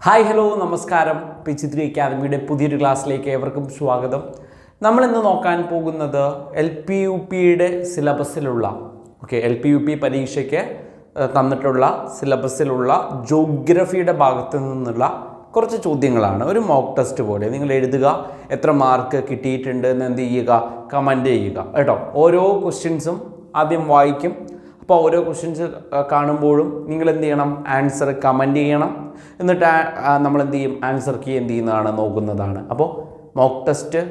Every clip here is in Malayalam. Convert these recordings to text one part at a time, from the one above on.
ഹായ് ഹലോ നമസ്കാരം. പിച്ചിത്രി അക്കാദമിയുടെ പുതിയൊരു ക്ലാസ്സിലേക്ക് ഏവർക്കും സ്വാഗതം. നമ്മളിന്ന് നോക്കാൻ പോകുന്നത് LP-UPയുടെ സിലബസിലുള്ള LP-UP പരീക്ഷയ്ക്ക് തന്നിട്ടുള്ള സിലബസിലുള്ള ജോഗ്രഫിയുടെ ഭാഗത്തു നിന്നുള്ള കുറച്ച് ചോദ്യങ്ങളാണ്. ഒരു മോക്ക് ടെസ്റ്റ് പോലെ നിങ്ങൾ എഴുതുക, എത്ര മാർക്ക് കിട്ടിയിട്ടുണ്ട് എന്ന് എന്ത് ചെയ്യുക, കമൻറ്റ് ചെയ്യുക കേട്ടോ. ഓരോ ക്വസ്റ്റ്യൻസും ആദ്യം വായിക്കും. അപ്പോൾ ഓരോ ക്വസ്റ്റ്യൻസ് കാണുമ്പോഴും നിങ്ങൾ എന്ത് ചെയ്യണം, ആൻസർ കമൻറ്റ് ചെയ്യണം. എന്നിട്ട് നമ്മൾ എന്ത് ചെയ്യും, ആൻസർ കീ എന്ത് ചെയ്യുന്നതാണ്, നോക്കുന്നതാണ്. അപ്പോൾ മോക്ക് ടെസ്റ്റ്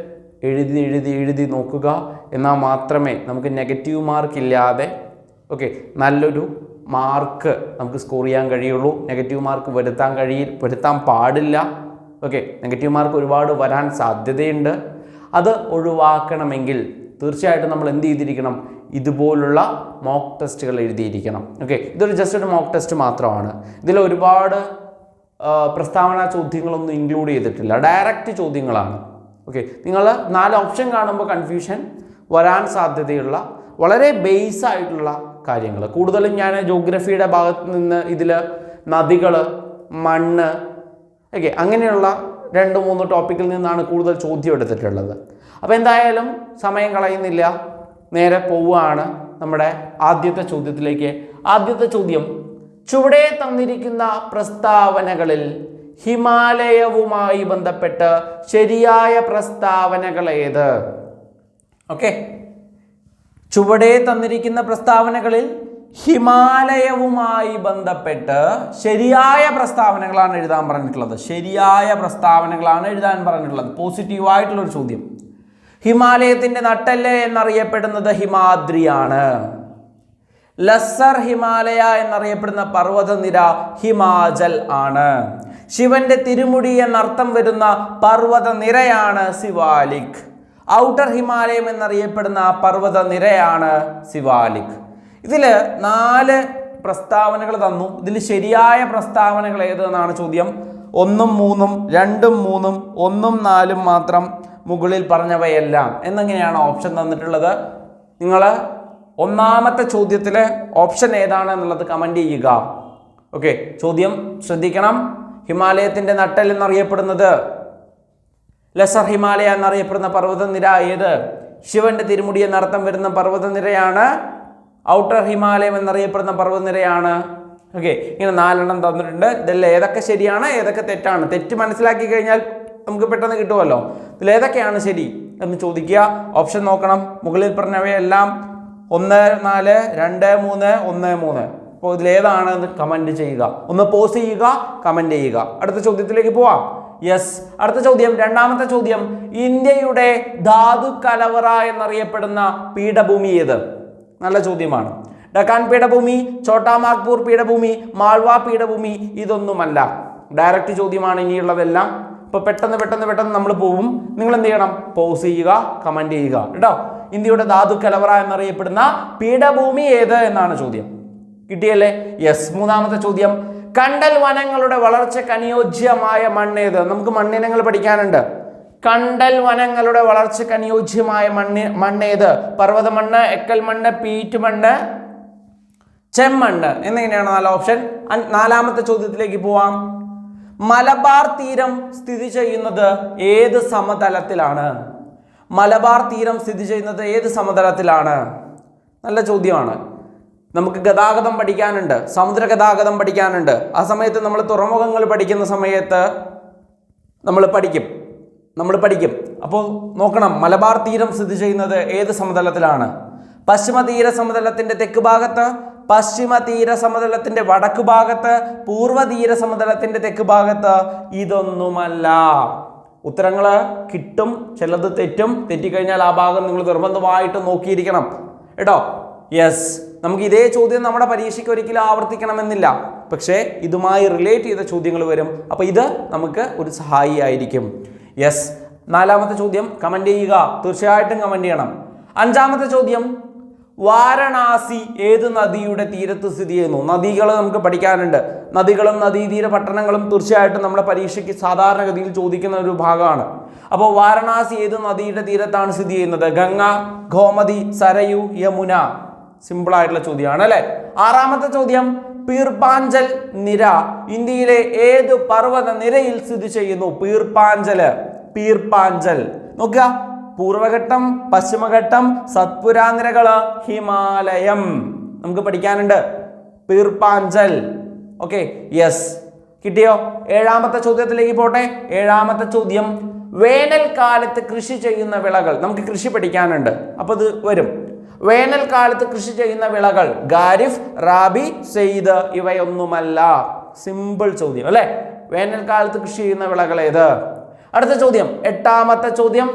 എഴുതി നോക്കുക. എന്നാൽ മാത്രമേ നമുക്ക് നെഗറ്റീവ് മാർക്ക് ഇല്ലാതെ നല്ലൊരു മാർക്ക് നമുക്ക് സ്കോർ ചെയ്യാൻ കഴിയുള്ളൂ. നെഗറ്റീവ് മാർക്ക് വരുത്താൻ പാടില്ല. നെഗറ്റീവ് മാർക്ക് ഒരുപാട് വരാൻ സാധ്യതയുണ്ട്. അത് ഒഴിവാക്കണമെങ്കിൽ തീർച്ചയായിട്ടും നമ്മൾ എന്ത് ചെയ്തിരിക്കണം, ഇതുപോലുള്ള മോക്ക് ടെസ്റ്റുകൾ എഴുതിയിരിക്കണം. ഇതൊരു ജസ്റ്റ് ഒരു മോക്ക് ടെസ്റ്റ് മാത്രമാണ്. ഇതിൽ ഒരുപാട് പ്രസ്താവന ചോദ്യങ്ങളൊന്നും ഇൻക്ലൂഡ് ചെയ്തിട്ടില്ല, ഡയറക്റ്റ് ചോദ്യങ്ങളാണ്. നിങ്ങൾ 4 ഓപ്ഷൻ കാണുമ്പോൾ കൺഫ്യൂഷൻ വരാൻ സാധ്യതയുള്ള വളരെ ബേസ് ആയിട്ടുള്ള കാര്യങ്ങൾ. കൂടുതലും ഞാൻ ജോഗ്രഫിയുടെ ഭാഗത്ത് നിന്ന് ഇതിൽ നദികൾ, മണ്ണ് അങ്ങനെയുള്ള 2-3 ടോപ്പിക്കിൽ നിന്നാണ് കൂടുതൽ ചോദ്യം എടുത്തിട്ടുള്ളത്. അപ്പോൾ എന്തായാലും സമയം കളയുന്നില്ല, നേരെ പോവുകയാണ് നമ്മുടെ ആദ്യത്തെ ചോദ്യത്തിലേക്ക്. ആദ്യത്തെ ചോദ്യം, ചുവടെ തന്നിരിക്കുന്ന പ്രസ്താവനകളിൽ ഹിമാലയവുമായി ബന്ധപ്പെട്ട് ശരിയായ പ്രസ്താവനകൾ ഏത്? ചുവടെ തന്നിരിക്കുന്ന പ്രസ്താവനകളിൽ ഹിമാലയവുമായി ബന്ധപ്പെട്ട് ശരിയായ പ്രസ്താവനകളാണ് എഴുതാൻ പറഞ്ഞിട്ടുള്ളത്. ശരിയായ പ്രസ്താവനകളാണ് എഴുതാൻ പറഞ്ഞിട്ടുള്ളത്. പോസിറ്റീവായിട്ടുള്ളൊരു ചോദ്യം. ഹിമാലയത്തിൻ്റെ നട്ടെല്ല് എന്നറിയപ്പെടുന്നത് ഹിമാദ്രിയാണ്. ലസ്സർ ഹിമാലയ എന്നറിയപ്പെടുന്ന പർവ്വതനിര ഹിമാചൽ ആണ്. ശിവന്റെ തിരുമുടി എന്നർത്ഥം വരുന്ന പർവ്വതനിരയാണ് സിവാലിക്. ഔട്ടർ ഹിമാലയം എന്നറിയപ്പെടുന്ന പർവ്വതനിരയാണ് സിവാലിക്. ഇതിൽ 4 പ്രസ്താവനകൾ തന്നു. ഇതിൽ ശരിയായ പ്രസ്താവനകൾ ഏതെന്നാണ് ചോദ്യം. 1ഉം 3ഉം 2ഉം 3ഉം 1ഉം 4ഉം മാത്രം മുകളിൽ പറഞ്ഞവയെല്ലാം എന്നെങ്ങനെയാണ് ഓപ്ഷൻ തന്നിട്ടുള്ളത്. നിങ്ങൾ ഒന്നാമത്തെ ചോദ്യത്തിൽ ഓപ്ഷൻ ഏതാണ് എന്നുള്ളത് കമൻറ്റ് ചെയ്യുക. ചോദ്യം ശ്രദ്ധിക്കണം. ഹിമാലയത്തിൻ്റെ നട്ടെൽ എന്നറിയപ്പെടുന്നത്, ലസർ ഹിമാലയ എന്നറിയപ്പെടുന്ന പർവ്വതനിര ഏത്? ശിവന്റെ തിരുമുടി എന്നർത്ഥം വരുന്ന പർവ്വതനിരയാണ്. ഔട്ടർ ഹിമാലയം എന്നറിയപ്പെടുന്ന പർവ്വതനിരയാണ്. ഇങ്ങനെ 4 എണ്ണം തന്നിട്ടുണ്ട്. ഇതിൽ ഏതൊക്കെ ശരിയാണ്, ഏതൊക്കെ തെറ്റാണ്? തെറ്റ് മനസ്സിലാക്കി കഴിഞ്ഞാൽ നമുക്ക് പെട്ടെന്ന് കിട്ടുമല്ലോ. ഇതിൽ ഏതൊക്കെയാണ് ശരി എന്ന് ചോദിക്കുക. ഓപ്ഷൻ നോക്കണം. മുകളിൽ പറഞ്ഞവയെല്ലാം 1, 4, 2, 3, 1, 3. അപ്പോൾ ഇതിലേതാണ് എന്ന് കമൻറ്റ് ചെയ്യുക. ഒന്ന് പോസ് ചെയ്യുക, കമൻറ്റ് ചെയ്യുക. അടുത്ത ചോദ്യത്തിലേക്ക് പോവാം. യെസ്, അടുത്ത ചോദ്യം, രണ്ടാമത്തെ ചോദ്യം. ഇന്ത്യയുടെ ധാതു കലവറ എന്നറിയപ്പെടുന്ന പീഠഭൂമി ഏത്? നല്ല ചോദ്യമാണ്. ഡക്കാൻ പീഠഭൂമി, ഛോട്ടാ നാഗ്പൂർ പീഠഭൂമി, മാൾവ പീഠഭൂമി, ഇതൊന്നുമല്ല. ഡയറക്റ്റ് ചോദ്യമാണ് ഇനിയുള്ളതെല്ലാം. ഇപ്പോൾ പെട്ടെന്ന് നമ്മൾ പോവും. നിങ്ങൾ എന്ത് ചെയ്യണം, പോസ് ചെയ്യുക, കമൻറ്റ് ചെയ്യുക കേട്ടോ. ഇന്ത്യയുടെ ധാതു കലവറ എന്നറിയപ്പെടുന്ന പീഠഭൂമി ഏത് എന്നാണ് ചോദ്യം. കിട്ടിയല്ലേ? യെസ്. മൂന്നാമത്തെ ചോദ്യം, കണ്ടൽ വനങ്ങളുടെ വളർച്ചയ്ക്ക് അനുയോജ്യമായ മണ്ണേത്? നമുക്ക് മണ്ണിനങ്ങൾ പഠിക്കാനുണ്ട്. കണ്ടൽ വനങ്ങളുടെ വളർച്ചയ്ക്ക് അനുയോജ്യമായ മണ്ണേത്? പർവ്വത മണ്ണ്, എക്കൽ മണ്ണ്, പീറ്റ് മണ്ണ്, ചെമ്മണ്ണ് എന്നെങ്ങനെയാണ് 4 ഓപ്ഷൻ. 4ാമത്തെ ചോദ്യത്തിലേക്ക് പോവാം. മലബാർ തീരം സ്ഥിതി ചെയ്യുന്നത് ഏത് സമതലത്തിലാണ്? മലബാർ തീരം സ്ഥിതി ചെയ്യുന്നത് ഏത് സമതലത്തിലാണ്? നല്ല ചോദ്യമാണ്. നമുക്ക് ഗതാഗതം പഠിക്കാനുണ്ട്, സമുദ്ര ഗതാഗതം പഠിക്കാനുണ്ട്. ആ സമയത്ത് നമ്മൾ തുറമുഖങ്ങൾ പഠിക്കുന്ന സമയത്ത് നമ്മൾ പഠിക്കും. അപ്പോൾ നോക്കണം, മലബാർ തീരം സ്ഥിതി ചെയ്യുന്നത് ഏത് സമതലത്തിലാണ്? പശ്ചിമ തീര സമതലത്തിൻ്റെ തെക്ക് ഭാഗത്ത്, പശ്ചിമ തീര സമതലത്തിൻ്റെ വടക്ക് ഭാഗത്ത്, പൂർവ്വ തീര സമതലത്തിൻ്റെ തെക്ക് ഭാഗത്ത്, ഇതൊന്നുമല്ല. ഉത്തരങ്ങൾ കിട്ടും, ചിലത് തെറ്റിക്കഴിഞ്ഞാൽ ആ ഭാഗം നിങ്ങൾ നിർബന്ധമായിട്ട് നോക്കിയിരിക്കണം കേട്ടോ. യെസ്, നമുക്ക് ഇതേ ചോദ്യം നമ്മുടെ പരീക്ഷയ്ക്ക് ഒരിക്കലും ആവർത്തിക്കണമെന്നില്ല, പക്ഷേ ഇതുമായി റിലേറ്റ് ചെയ്ത ചോദ്യങ്ങൾ വരും. അപ്പോൾ ഇത് നമുക്ക് ഒരു സഹായി ആയിരിക്കും. യെസ്, 4ാമത്തെ ചോദ്യം കമൻറ്റ് ചെയ്യുക, തീർച്ചയായിട്ടും കമൻറ്റ് ചെയ്യണം. 5ാമത്തെ ചോദ്യം, വാരണാസി ഏത് നദിയുടെ തീരത്ത് സ്ഥിതി ചെയ്യുന്നു? നദികൾ നമുക്ക് പഠിക്കാനുണ്ട്. നദികളും നദീതീര പട്ടണങ്ങളും തീർച്ചയായിട്ടും നമ്മുടെ പരീക്ഷയ്ക്ക് സാധാരണഗതിയിൽ ചോദിക്കുന്ന ഒരു ഭാഗമാണ്. അപ്പോൾ വാരണാസി ഏത് നദിയുടെ തീരത്താണ് സ്ഥിതി ചെയ്യുന്നത്? ഗംഗ, ഗോമതി, സരയു, യമുന. സിമ്പിൾ ആയിട്ടുള്ള ചോദ്യമാണ് അല്ലെ. ആറാമത്തെ ചോദ്യം, പീർപ്പാഞ്ചൽ നിര ഇന്ത്യയിലെ ഏത് പർവ്വത നിരയിൽ സ്ഥിതി ചെയ്യുന്നു? പീർപ്പാഞ്ചൽ നോക്കുക, പൂർവഘട്ടം, പശ്ചിമഘട്ടം, സത്പുരാ നിരകള്, ഹിമാലയം. നമുക്ക് പഠിക്കാനുണ്ട് പീർപ്പാഞ്ചൽ. ഓക്കെ, യെസ്, കിട്ടിയോ? ഏഴാമത്തെ ചോദ്യത്തിലേക്ക് പോട്ടെ. ഏഴാമത്തെ ചോദ്യം, വേനൽക്കാലത്ത് കൃഷി ചെയ്യുന്ന വിളകൾ. നമുക്ക് കൃഷി പഠിക്കാനുണ്ട്, അപ്പൊ ഇത് വരും. വേനൽക്കാലത്ത് കൃഷി ചെയ്യുന്ന വിളകൾ ഖാരിഫ്, റാബി, സെയ്ദ് ഇവയൊന്നുമല്ല. സിമ്പിൾ ചോദ്യം അല്ലെ. വേനൽക്കാലത്ത് കൃഷി ചെയ്യുന്ന വിളകൾ ഏത്? അടുത്ത ചോദ്യം, എട്ടാമത്തെ ചോദ്യം,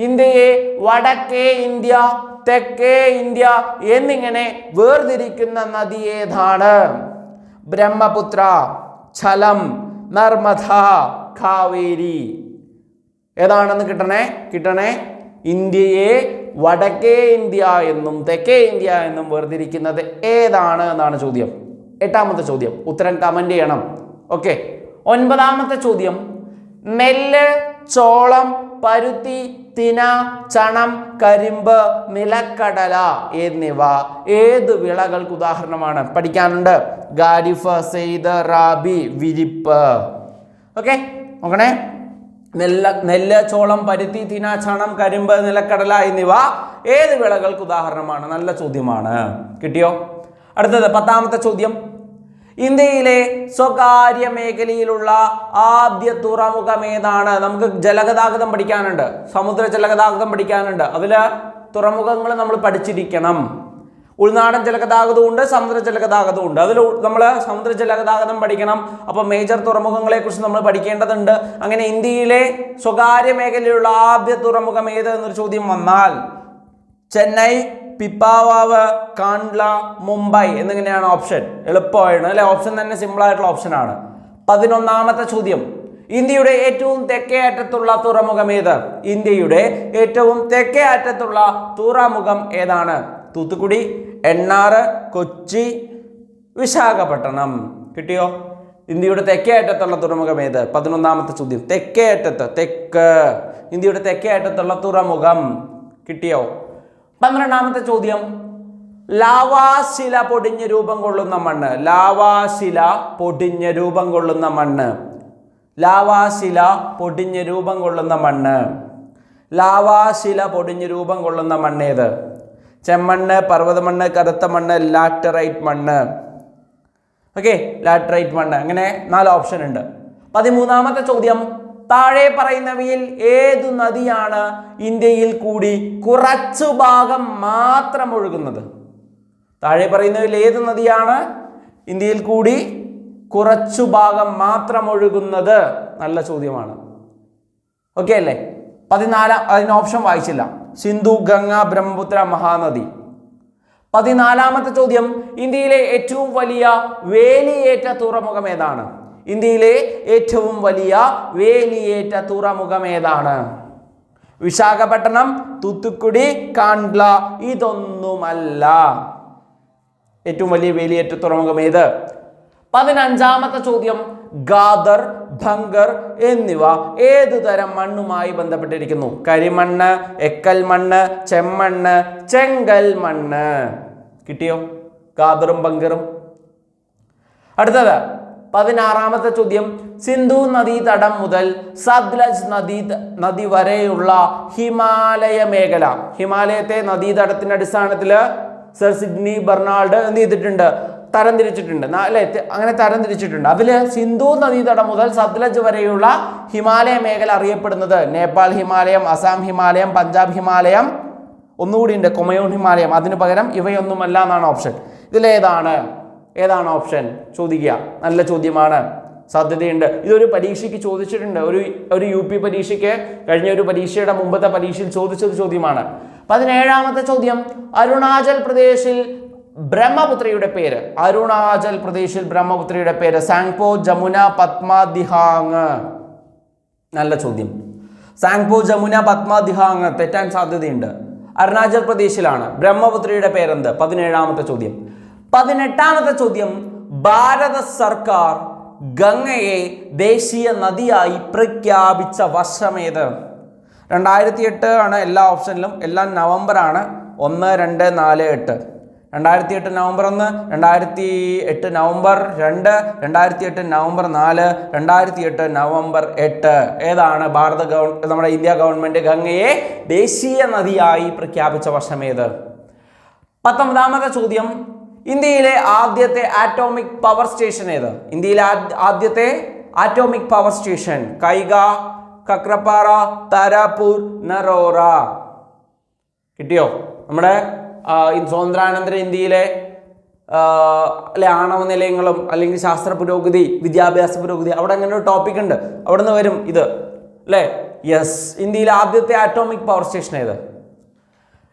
ഇന്ത്യയെ വടക്കേ ഇന്ത്യ, തെക്കേ ഇന്ത്യ എന്നിങ്ങനെ വേർതിരിക്കുന്ന നദി ഏതാണ്? ബ്രഹ്മപുത്ര, ഝലം, നർമ്മദ, കാവേരി. ഏതാണെന്ന് കിട്ടണേ. ഇന്ത്യയെ വടക്കേ ഇന്ത്യ എന്നും തെക്കേ ഇന്ത്യ എന്നും വേർതിരിക്കുന്നത് ഏതാണ് എന്നാണ് ചോദ്യം. എട്ടാമത്തെ ചോദ്യം, ഉത്തരം കമന്റ് ചെയ്യണം. ഓക്കെ. ഒൻപതാമത്തെ ചോദ്യം, നെല്ല്, ചോളം, പരുത്തി, തിന, ചണം, കരിമ്പ്, നിലക്കടല എന്നിവ ഏത് വിളകൾക്ക് ഉദാഹരണമാണ്? പഠിക്കാനുണ്ട്. ഖാരിഫ്, സെയ്ദ്, റാബി, വിരിപ്പ്. ഓക്കെ, നോക്കണേ. നെല്ല്, ചോളം, പരുത്തി, തിന, ചണം, കരിമ്പ്, നിലക്കടല എന്നിവ ഏത് വിളകൾക്ക് ഉദാഹരണമാണ്? നല്ല ചോദ്യമാണ്. കിട്ടിയോ? അടുത്തത് പത്താമത്തെ ചോദ്യം, ഇന്ത്യയിലെ സ്വകാര്യ മേഖലയിലുള്ള ആദ്യ തുറമുഖം ഏതാണ്? നമുക്ക് ജലഗതാഗതം പഠിക്കാനുണ്ട്, സമുദ്ര ജലഗതാഗതം പഠിക്കാനുണ്ട്. അതില് തുറമുഖങ്ങൾ നമ്മൾ പഠിച്ചിരിക്കണം. ഉൾനാടൻ ജലഗതാഗതവും ഉണ്ട്, സമുദ്ര ജലഗതാഗതവും ഉണ്ട്. അതിൽ നമ്മൾ സമുദ്ര ജലഗതാഗതം പഠിക്കണം. അപ്പോൾ മേജർ തുറമുഖങ്ങളെ കുറിച്ച് നമ്മൾ പഠിക്കേണ്ടതുണ്ട്. അങ്ങനെ ഇന്ത്യയിലെ സ്വകാര്യ മേഖലയിലുള്ള ആദ്യ തുറമുഖം ഏത് എന്നൊരു ചോദ്യം വന്നാൽ ചെന്നൈ, പിപ്പാവാവ്, കാണ്ട്ല, മുംബൈ എന്നിങ്ങനെയാണ് ഓപ്ഷൻ. എളുപ്പമാണ് അല്ലെ. ഓപ്ഷൻ തന്നെ സിമ്പിൾ ആയിട്ടുള്ള ഓപ്ഷൻ ആണ്. 11ാമത്തെ ചോദ്യം, ഇന്ത്യയുടെ ഏറ്റവും തെക്കേ അറ്റത്തുള്ള തുറമുഖം ഏത്? ഇന്ത്യയുടെ ഏറ്റവും തെക്കേ അറ്റത്തുള്ള തുറമുഖം ഏതാണ്? തൂത്തുക്കുടി, എണ്ണാറ്, കൊച്ചി, വിശാഖപട്ടണം. കിട്ടിയോ? ഇന്ത്യയുടെ തെക്കേ അറ്റത്തുള്ള തുറമുഖം ഏത്? 11ാമത്തെ ചോദ്യം, തെക്കേ അറ്റത്ത്, തെക്ക്, ഇന്ത്യയുടെ തെക്കേ അറ്റത്തുള്ള തുറമുഖം. കിട്ടിയോ? 12ാമത്തെ ചോദ്യം, ലാവാശില പൊടിഞ്ഞ് രൂപം കൊള്ളുന്ന മണ്ണ്. ലാവാശില പൊടിഞ്ഞ് രൂപം കൊള്ളുന്ന മണ്ണ്. ലാവാശില പൊടിഞ്ഞ് രൂപം കൊള്ളുന്ന മണ്ണ്. ലാവാശില പൊടിഞ്ഞ് രൂപം കൊള്ളുന്ന മണ്ണ് ഏത്? ചെമ്മണ്ണ്, പർവ്വതമണ്ണ്, കറുത്ത മണ്ണ്, ലാറ്ററൈറ്റ് മണ്ണ്. ഓക്കെ, ലാറ്ററൈറ്റ് മണ്ണ്. അങ്ങനെ 4 ഓപ്ഷൻ ഉണ്ട്. 13ാമത്തെ ചോദ്യം, താഴെ പറയുന്നവയിൽ ഏതു നദിയാണ് ഇന്ത്യയിൽ കൂടി കുറച്ചു ഭാഗം മാത്രം ഒഴുകുന്നത്? താഴെ പറയുന്നവയിൽ ഏത് നദിയാണ് ഇന്ത്യയിൽ കൂടി കുറച്ചു ഭാഗം മാത്രം ഒഴുകുന്നത്? നല്ല ചോദ്യമാണ്. ഓക്കെ അല്ലേ? 14 അതിന് ഓപ്ഷൻ വായിച്ചില്ല. സിന്ധു, ഗംഗ, ബ്രഹ്മപുത്ര, മഹാനദി. 14ാമത്തെ ചോദ്യം, ഇന്ത്യയിലെ ഏറ്റവും വലിയ വേലിയേറ്റ തുറമുഖം ഏതാണ്? ഇന്ത്യയിലെ ഏറ്റവും വലിയ വേലിയേറ്റ തുറമുഖം ഏതാണ്? വിശാഖപട്ടണം, തൂത്തുക്കുടി, കാണ്ട്ല ഇതൊന്നുമല്ല. ഏറ്റവും വലിയ വേലിയേറ്റ തുറമുഖം ഏത്? 15ാമത്തെ ചോദ്യം, ഗാദർ, ഭംഗർ എന്നിവ ഏതു തരം മണ്ണുമായി ബന്ധപ്പെട്ടിരിക്കുന്നു? കരിമണ്ണ്, എക്കൽ മണ്ണ്, ചെമ്മണ്ണ്, ചെങ്കൽ മണ്ണ്. കിട്ടിയോ? ഗാദറും ഭംഗറും. അടുത്തത് 16ാമത്തെ ചോദ്യം, സിന്ധു നദീതടം മുതൽ സത്ലജ് നദി വരെയുള്ള ഹിമാലയ മേഖല. ഹിമാലയത്തെ നദീതടത്തിന്റെ അടിസ്ഥാനത്തിൽ സർ സിഡ്നി ബെർണാൾഡ് എന്ത് ചെയ്തിട്ടുണ്ട്? തരംതിരിച്ചിട്ടുണ്ട് അല്ലെ? അങ്ങനെ തരംതിരിച്ചിട്ടുണ്ട്. അതില് സിന്ധു നദീതടം മുതൽ സത്ലജ് വരെയുള്ള ഹിമാലയ മേഖല അറിയപ്പെടുന്നത് നേപ്പാൾ ഹിമാലയം, അസാം ഹിമാലയം, പഞ്ചാബ് ഹിമാലയം, ഒന്നുകൂടി ഉണ്ട് കൊമയോൺ ഹിമാലയം. അതിന് പകരം ഇവയൊന്നുമല്ല എന്നാണ് ഓപ്ഷൻ. ഏതാണ് ഓപ്ഷൻ? ചോദിക്കുക. നല്ല ചോദ്യമാണ്, സാധ്യതയുണ്ട്. ഇതൊരു പരീക്ഷയ്ക്ക് ചോദിച്ചിട്ടുണ്ട്. ഒരു UP പരീക്ഷയ്ക്ക്, കഴിഞ്ഞ ഒരു പരീക്ഷയുടെ മുമ്പത്തെ പരീക്ഷയിൽ ചോദിച്ചൊരു ചോദ്യമാണ്. 17ാമത്തെ ചോദ്യം, അരുണാചൽ പ്രദേശിൽ ബ്രഹ്മപുത്രയുടെ പേര്. അരുണാചൽ പ്രദേശിൽ ബ്രഹ്മപുത്രയുടെ പേര് സാങ്പോ, ജമുന, പത്മ, ദിഹാങ്. നല്ല ചോദ്യം. സാങ്പോ, ജമുന, പത്മ, ദിഹാങ് തെറ്റാൻ സാധ്യതയുണ്ട്. അരുണാചൽ പ്രദേശിലാണ്. ബ്രഹ്മപുത്രയുടെ പേരെന്ത്? 17ാമത്തെ ചോദ്യം. 18ാമത്തെ ചോദ്യം, ഭാരത സർക്കാർ ഗംഗയെ ദേശീയ നദിയായി പ്രഖ്യാപിച്ച വർഷമേത്? 2008 ആണ് എല്ലാ ഓപ്ഷനിലും. എല്ലാം നവംബർ ആണ്. 1, 2, 4, 8. 2008 നവംബർ 1, 2008 നവംബർ 2, 2008 നവംബർ 4, 2008 നവംബർ 8. ഏതാണ് നമ്മുടെ ഇന്ത്യ ഗവൺമെന്റ് ഗംഗയെ ദേശീയ നദിയായി പ്രഖ്യാപിച്ച വർഷം ഏത്? 19ാമത്തെ ചോദ്യം, ഇന്ത്യയിലെ ആദ്യത്തെ ആറ്റോമിക് പവർ സ്റ്റേഷൻ ഏത്? ഇന്ത്യയിലെ ആദ്യത്തെ atomic power station Kaiga, Kakrapar, Tarapur, Narora. കിട്ടിയോ? നമ്മുടെ സ്വാതന്ത്ര്യാനന്തര ഇന്ത്യയിലെ ആണവ നിലയങ്ങളും അല്ലെങ്കിൽ ശാസ്ത്ര പുരോഗതി, വിദ്യാഭ്യാസ പുരോഗതി, അവിടെ അങ്ങനെ ഒരു ടോപ്പിക് ഉണ്ട്, അവിടെ നിന്ന് വരും ഇത് അല്ലേ? യെസ്, ഇന്ത്യയിലെ ആദ്യത്തെ ആറ്റോമിക് പവർ സ്റ്റേഷൻ ഏത്?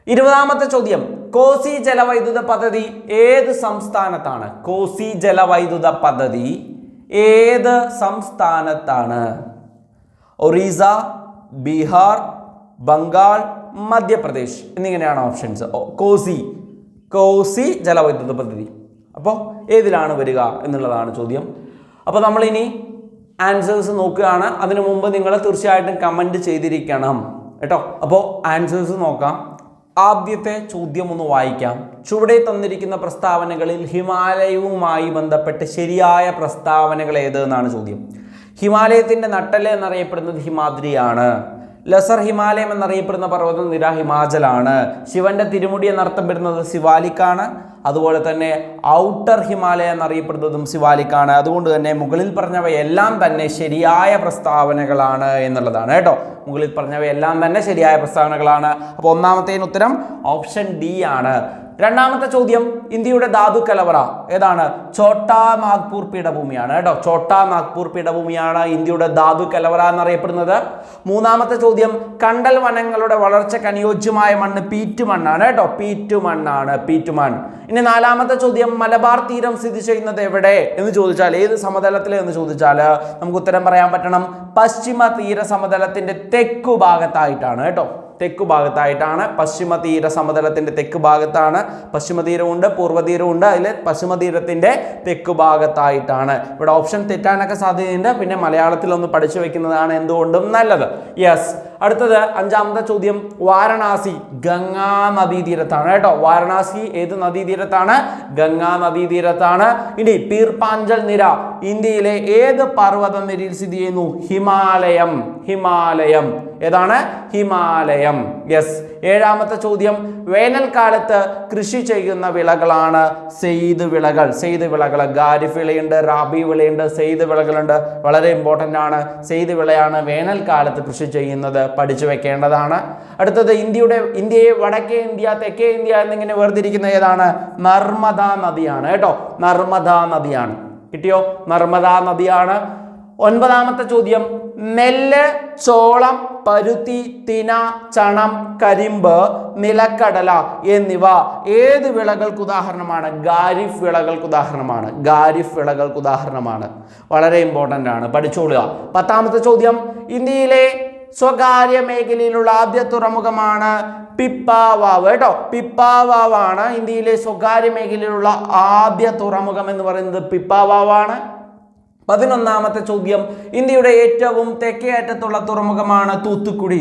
20ാമത്തെ ചോദ്യം, കോസി ജലവൈദ്യുത പദ്ധതി ഏത് സംസ്ഥാനത്താണ്? കോസി ജലവൈദ്യുത പദ്ധതി ഏത് സംസ്ഥാനത്താണ്? ഒറീസ, ബീഹാർ, ബംഗാൾ, മധ്യപ്രദേശ് എന്നിങ്ങനെയാണ് ഓപ്ഷൻസ്. കോസി ജലവൈദ്യുത പദ്ധതി. അപ്പോൾ ഏതിലാണ് വരിക എന്നുള്ളതാണ് ചോദ്യം. അപ്പോൾ നമ്മളിനി ആൻസേഴ്സ് നോക്കുകയാണ്. അതിനു മുമ്പ് നിങ്ങൾ തീർച്ചയായിട്ടും കമൻറ്റ് ചെയ്തിരിക്കണം കേട്ടോ. അപ്പോൾ ആൻസേഴ്സ് നോക്കാം. ആദ്യത്തെ ചോദ്യം ഒന്ന് വായിക്കാം. ചുവടെ തന്നിരിക്കുന്ന പ്രസ്താവനകളിൽ ഹിമാലയവുമായി ബന്ധപ്പെട്ട് ശരിയായ പ്രസ്താവനകൾ ഏത് എന്നാണ് ചോദ്യം. ഹിമാലയത്തിൻ്റെ നട്ടെല്ല് എന്നറിയപ്പെടുന്നത് ഹിമാദ്രിയാണ്. ലസർ ഹിമാലയം എന്നറിയപ്പെടുന്ന പർവ്വത നിര ഹിമാചലാണ്. ശിവന്റെ തിരുമുടി എന്നർത്ഥം വരുന്നത് സിവാലിക്കാണ്. അതുപോലെ തന്നെ ഔട്ടർ ഹിമാലയ എന്നറിയപ്പെടുന്നതും സിവാലിക്കാണ്. അതുകൊണ്ട് തന്നെ മുകളിൽ പറഞ്ഞവയെല്ലാം തന്നെ ശരിയായ പ്രസ്താവനകളാണ് എന്നുള്ളതാണ് കേട്ടോ. മുകളിൽ പറഞ്ഞവയെല്ലാം തന്നെ ശരിയായ പ്രസ്താവനകളാണ്. അപ്പോൾ ഒന്നാമത്തേന് ഉത്തരം ഓപ്ഷൻ ഡി ആണ്. രണ്ടാമത്തെ ചോദ്യം, ഇന്ത്യയുടെ ധാതു കലവറ ഏതാണ്? ഛോട്ടാ നാഗ്പൂർ പീഠഭൂമിയാണ് കേട്ടോ. ഛോട്ടാ നാഗ്പൂർ പീഠഭൂമിയാണ് ഇന്ത്യയുടെ ധാതു കലവറ എന്നറിയപ്പെടുന്നത്. മൂന്നാമത്തെ ചോദ്യം, കണ്ടൽ വനങ്ങളുടെ വളർച്ചയ്ക്ക് അനുയോജ്യമായ മണ്ണ് പീറ്റ് മണ്ണാണ് കേട്ടോ. പീറ്റ് മൺ. ഇനി നാലാമത്തെ ചോദ്യം, മലബാർ തീരം സ്ഥിതി ചെയ്യുന്നത് എവിടെ എന്ന് ചോദിച്ചാൽ, ഏത് സമതലത്തിൽ എന്ന് ചോദിച്ചാൽ നമുക്ക് ഉത്തരം പറയാൻ പറ്റണം. പശ്ചിമ തീര സമതലത്തിന്റെ തെക്കു ഭാഗത്തായിട്ടാണ് കേട്ടോ. തെക്കു ഭാഗത്തായിട്ടാണ്. പശ്ചിമ തീര സമതലത്തിന്റെ തെക്ക് ഭാഗത്താണ്. പശ്ചിമ തീരമുണ്ട്, പൂർവ്വതീരമുണ്ട്. അതിൽ പശ്ചിമ തീരത്തിന്റെ തെക്കു ഭാഗത്തായിട്ടാണ്. ഇവിടെ ഓപ്ഷൻ തെറ്റാനൊക്കെ സാധ്യതയുണ്ട്. പിന്നെ മലയാളത്തിൽ ഒന്ന് പഠിച്ചു വെക്കുന്നതാണ് എന്തുകൊണ്ടും നല്ലത്. യെസ്. അടുത്തത് അഞ്ചാമത്തെ ചോദ്യം, വാരണാസി ഗംഗാ നദീതീരത്താണ് കേട്ടോ. വാരണാസി ഏത് നദീതീരത്താണ്? ഗംഗാ നദീതീരത്താണ്. ഇനി പീർപ്പാഞ്ചൽ നിര ഇന്ത്യയിലെ ഏത് പർവ്വത നിരയിൽ സ്ഥിതി ചെയ്യുന്നു? ഹിമാലയം. ഏതാണ്? ഹിമാലയം. യെസ്. ഏഴാമത്തെ ചോദ്യം, വേനൽക്കാലത്ത് കൃഷി ചെയ്യുന്ന വിളകളാണ് സെയ്ദ് വിളകൾ. ഖാരിഫ് വിളയുണ്ട്, റാബി വിളയുണ്ട്, സെയ്ദ് വിളകളുണ്ട്. വളരെ ഇമ്പോർട്ടൻ്റ് ആണ്. സെയ്ദ് വിളയാണ് വേനൽക്കാലത്ത് കൃഷി ചെയ്യുന്നത്. പഠിച്ചു വെക്കേണ്ടതാണ്. അടുത്തത്, ഇന്ത്യയെ വടക്കേ ഇന്ത്യ, തെക്കേ ഇന്ത്യ എന്നിങ്ങനെ വേർതിരിക്കുന്ന ഏതാണ്? നർമ്മദാ നദിയാണ് കേട്ടോ. നർമ്മദാ നദിയാണ്. കിട്ടിയോ? നർമ്മദാ നദിയാണ്. ഒൻപതാമത്തെ ചോദ്യം, നെല്ല്, ചോളം, പരുത്തി, തിന, ചണം, കരിമ്പ്, നിലക്കടല എന്നിവ ഏത് വിളകൾക്ക് ഉദാഹരണമാണ്? ഖാരിഫ് വിളകൾക്ക് ഉദാഹരണമാണ്. വളരെ ഇമ്പോർട്ടൻ്റ് ആണ്, പഠിച്ചോളുക. പത്താമത്തെ ചോദ്യം, ഇന്ത്യയിലെ സ്വകാര്യ മേഖലയിലുള്ള ആദ്യ തുറമുഖമാണ് പിപ്പാവാവ് കേട്ടോ. പിപ്പാവാവാണ് ഇന്ത്യയിലെ സ്വകാര്യ മേഖലയിലുള്ള ആദ്യ തുറമുഖം എന്ന് പറയുന്നത് പിപ്പാവാവാണ്. 11ാമത്തെ ചോദ്യം, ഇന്ത്യയുടെ ഏറ്റവും തെക്കേ അറ്റത്തുള്ള തുറമുഖമാണ് തൂത്തുക്കുടി.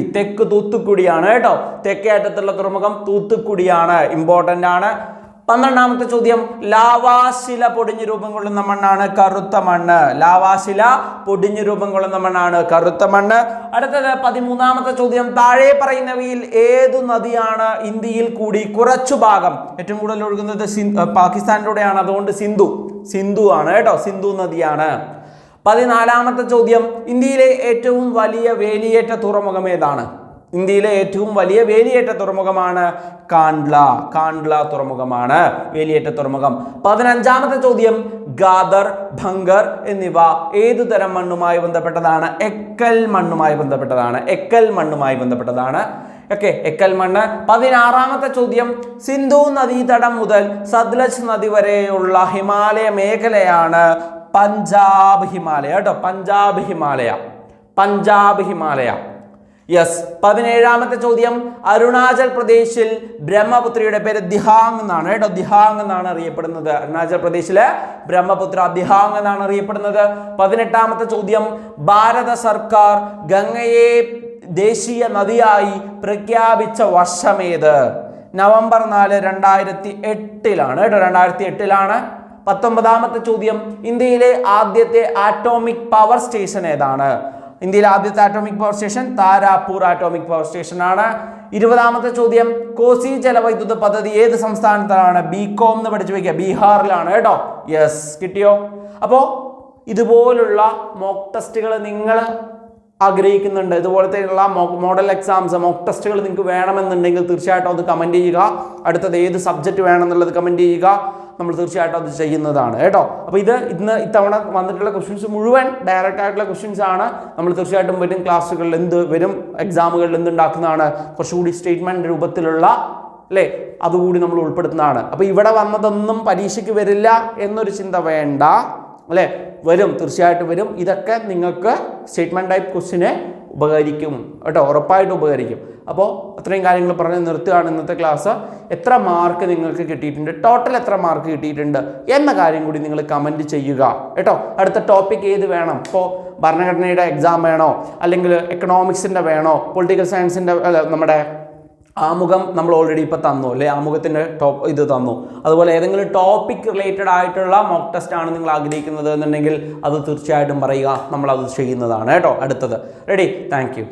തൂത്തുക്കുടിയാണ് കേട്ടോ. തെക്കേ അറ്റത്തുള്ള തുറമുഖം തൂത്തുക്കുടിയാണ്. ഇമ്പോർട്ടൻ്റ് ആണ്. 12ാമത്തെ ചോദ്യം, ലാവാശില പൊടിഞ്ഞു രൂപം കൊള്ളുന്ന മണ്ണാണ് കറുത്ത മണ്ണ്. അടുത്തത് 13ാമത്തെ ചോദ്യം, താഴെ പറയുന്നവയിൽ ഏതു നദിയാണ് ഇന്ത്യയിൽ കൂടി കുറച്ചു ഭാഗം ഏറ്റവും കൂടുതൽ ഒഴുകുന്നത്? പാകിസ്ഥാനിലൂടെയാണ്. അതുകൊണ്ട് സിന്ധു ആണ് കേട്ടോ. സിന്ധു നദിയാണ്. 14ാമത്തെ ചോദ്യം, ഇന്ത്യയിലെ ഏറ്റവും വലിയ വേലിയേറ്റ തുറമുഖം ഏതാണ്? ഇന്ത്യയിലെ ഏറ്റവും വലിയ വേലിയേറ്റ തുറമുഖമാണ് കാണ്ട്ല തുറമുഖമാണ് വേലിയേറ്റ തുറമുഖം. 15ാമത്തെ ചോദ്യം, ഗാദർ, ഭംഗർ എന്നിവ ഏതു തരം മണ്ണുമായി ബന്ധപ്പെട്ടതാണ്? എക്കൽ മണ്ണുമായി ബന്ധപ്പെട്ടതാണ്. ഓക്കെ, എക്കൽ മണ്ണ്. 16ാമത്തെ ചോദ്യം, സിന്ധു നദീതടം മുതൽ സത്ലജ് നദി വരെയുള്ള ഹിമാലയ മേഖലയാണ് പഞ്ചാബ് ഹിമാലയ കേട്ടോ. പഞ്ചാബ് ഹിമാലയ. യെസ്. 17ാമത്തെ ചോദ്യം, അരുണാചൽ പ്രദേശിൽ ബ്രഹ്മപുത്രയുടെ പേര് ദിഹാങ് എന്നാണ് കേട്ടോ. ദിഹാങ് എന്നാണ് അറിയപ്പെടുന്നത്. അരുണാചൽ പ്രദേശിലെ ബ്രഹ്മപുത്ര ദിഹാങ് എന്നാണ് അറിയപ്പെടുന്നത്. 18ാമത്തെ ചോദ്യം, ഭാരത സർക്കാർ ഗംഗയെ ദേശീയ നദിയായി പ്രഖ്യാപിച്ച വർഷമേത്? നവംബർ 4, 2008 കേട്ടോ. 2008 19ാമത്തെ ചോദ്യം, ഇന്ത്യയിലെ ആദ്യത്തെ ആറ്റോമിക് പവർ സ്റ്റേഷൻ ഏതാണ്? ഇന്ത്യയിലെ ആദ്യത്തെ atomic power station Tarapur atomic power station ആണ്. 20ാമത്തെ ചോദ്യം, കോസി ജലവൈദ്യുത പദ്ധതി ഏത് സംസ്ഥാനത്താണ്? ബികോം എന്ന് പഠിച്ചു വയ്ക്കുക, ബീഹാറിലാണ് കേട്ടോ. യെസ്, കിട്ടിയോ? അപ്പോൾ ഇതുപോലുള്ള മോക്ക് ടെസ്റ്റുകൾ നിങ്ങൾ ആഗ്രഹിക്കുന്നുണ്ട്, ഇതുപോലത്തെയുള്ള മോഡൽ എക്സാംസ് മോക്ക് ടെസ്റ്റുകൾ നിങ്ങൾക്ക് വേണമെന്നുണ്ടെങ്കിൽ തീർച്ചയായിട്ടും അത് കമൻറ്റ് ചെയ്യുക. അടുത്തത് ഏത് സബ്ജക്റ്റ് വേണമെന്നുള്ളത് കമൻറ്റ് ചെയ്യുക. നമ്മൾ തീർച്ചയായിട്ടും അത് ചെയ്യുന്നതാണ് കേട്ടോ. അപ്പോൾ ഇത്തവണ വന്നിട്ടുള്ള ക്വസ്റ്റ്യൻസ് മുഴുവൻ ഡയറക്റ്റ് ആയിട്ടുള്ള ക്വസ്റ്റ്യൻസ് ആണ്. നമ്മൾ തീർച്ചയായിട്ടും വരും ക്ലാസ്സുകളിൽ വരും എക്സാമുകളിൽ എന്തുണ്ടാക്കുന്നതാണ്, കുറച്ചുകൂടി സ്റ്റേറ്റ്മെൻറ്റ് രൂപത്തിലുള്ള അല്ലേ, അതുകൂടി നമ്മൾ ഉൾപ്പെടുത്തുന്നതാണ്. അപ്പോൾ ഇവിടെ വന്നതൊന്നും പരീക്ഷയ്ക്ക് വരില്ല എന്നൊരു ചിന്ത വേണ്ട അല്ലേ, വരും, തീർച്ചയായിട്ടും വരും. ഇതൊക്കെ നിങ്ങൾക്ക് സ്റ്റേറ്റ്മെൻറ്റ് ടൈപ്പ് ക്വസ്റ്റിനെ ഉപകരിക്കും കേട്ടോ, ഉറപ്പായിട്ടും ഉപകരിക്കും. അപ്പോൾ അത്രയും കാര്യങ്ങൾ പറഞ്ഞ് നിർത്തുകയാണ് ഇന്നത്തെ ക്ലാസ്. എത്ര മാർക്ക് നിങ്ങൾക്ക് കിട്ടിയിട്ടുണ്ട്, ടോട്ടൽ എത്ര മാർക്ക് കിട്ടിയിട്ടുണ്ട് എന്ന കാര്യം കൂടി നിങ്ങൾ കമൻറ്റ് ചെയ്യുക കേട്ടോ. അടുത്ത ടോപ്പിക് ഏത് വേണം, ഇപ്പോൾ ഭരണഘടനയുടെ എക്സാം വേണോ, അല്ലെങ്കിൽ എക്കണോമിക്സിൻ്റെ വേണോ, പൊളിറ്റിക്കൽ സയൻസിൻ്റെ നമ്മുടെ ആമുഖം നമ്മൾ ഓൾറെഡി ഇപ്പോൾ തന്നു അല്ലേ, ആമുഖത്തിൻ്റെ ഇത് തന്നു. അതുപോലെ ഏതെങ്കിലും ടോപ്പിക് റിലേറ്റഡ് ആയിട്ടുള്ള മോക്ക് ടെസ്റ്റ് ആണ് നിങ്ങൾ ആഗ്രഹിക്കുന്നത് എന്നുണ്ടെങ്കിൽ അത് തീർച്ചയായിട്ടും പറയുക, നമ്മളത് ചെയ്യുന്നതാണ് കേട്ടോ. അടുത്തത് റെഡി. Thank you.